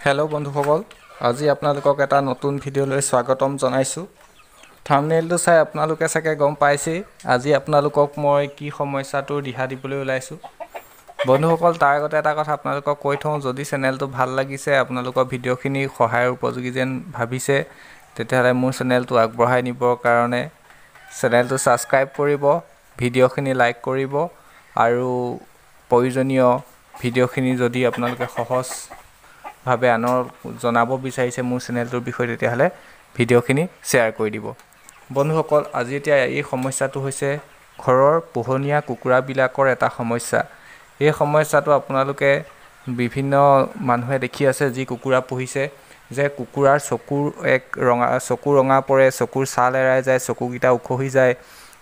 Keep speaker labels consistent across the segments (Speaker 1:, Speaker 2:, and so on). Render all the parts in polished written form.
Speaker 1: Hello' বন্ধুসকল, আজি আপোনালোকক এটা নতুন ভিডিঅ'লৈ স্বাগতম জনাইছোঁ। থাম্বনেইলটো চাই আপোনালোকে চাগে গম পাইছেই আজি আপোনালোকক মই কি সমস্যাটোৰ দিহা দিবলৈ ওলাইছোঁ। বন্ধুসকল, তাৰ আগতে এটা কথা আপোনালোকক কৈ থওঁ, যদি চেনেলটো ভাল লাগিছে, আপোনালোকৰ ভিডিঅ'খিনি সহায়ৰ উপযোগী যেন ভাবিছে, তেতিয়াহ'লে মোৰ চেনেলটো আগবঢ়াই নিবৰ কাৰণে চেনেলটো ছাবস্ক্ৰাইব কৰিব, ভিডিঅ'খিনি লাইক কৰিব আৰু প্ৰয়োজনীয় ভিডিঅ'খিনি যদি আপোনালোকে সহজভাৱে আনৰ জনাব বিচাৰিছে মোৰ চেনেলটোৰ বিষয়ে, তেতিয়াহ'লে ভিডিঅ'খিনি শ্বেয়াৰ কৰি দিব। বন্ধুসকল, আজি এতিয়া এই সমস্যাটো হৈছে ঘৰৰ পোহনীয়া কুকুৰাবিলাকৰ এটা সমস্যা। এই সমস্যাটো আপোনালোকে বিভিন্ন মানুহে দেখি আছে যি কুকুৰা পুহিছে, যে কুকুৰাৰ চকু ৰঙা পৰে, চকুৰ ছাল এৰাই যায়, চকুকেইটা উখহি যায়,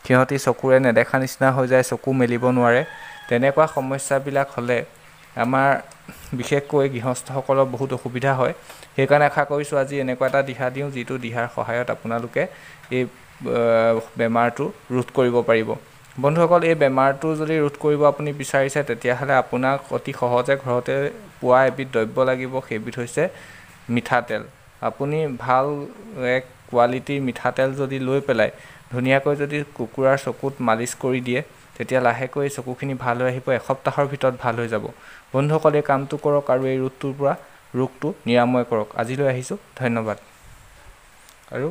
Speaker 1: সিহঁতি চকুৰে নেদেখা নিচিনা হৈ যায়, চকু মেলিব নোৱাৰে। তেনেকুৱা সমস্যাবিলাক হ'লে আমাৰ বিশেষকৈ গৃহস্থসকলৰ বহুত অসুবিধা হয়। সেইকাৰণে আশা কৰিছোঁ আজি এনেকুৱা এটা দিহা দিওঁ, যিটো দিহাৰ সহায়ত আপোনালোকে এই বেমাৰটো ৰোধ কৰিব পাৰিব। বন্ধুসকল, এই বেমাৰটো যদি ৰোধ কৰিব আপুনি বিচাৰিছে, তেতিয়াহ'লে আপোনাক অতি সহজে ঘৰতে পোৱা এবিধ দ্ৰব্য লাগিব। সেইবিধ হৈছে মিঠাতেল। আপুনি ভাল এক কোৱালিটিৰ মিঠাতেল যদি লৈ পেলাই ধুনীয়াকৈ যদি কুকুৰাৰ চকুত মালিচ কৰি দিয়ে, তেতিয়া লাহেকৈ চকুখিনি ভাল হৈ আহিব। এসপ্তাহৰ ভিতৰত ভাল হৈ যাব। বন্ধুসকল, এই কামটো কৰক আৰু এই ৰোগটো নিৰাময় কৰক। আজিলৈ আহিছোঁ, ধন্যবাদ। আৰু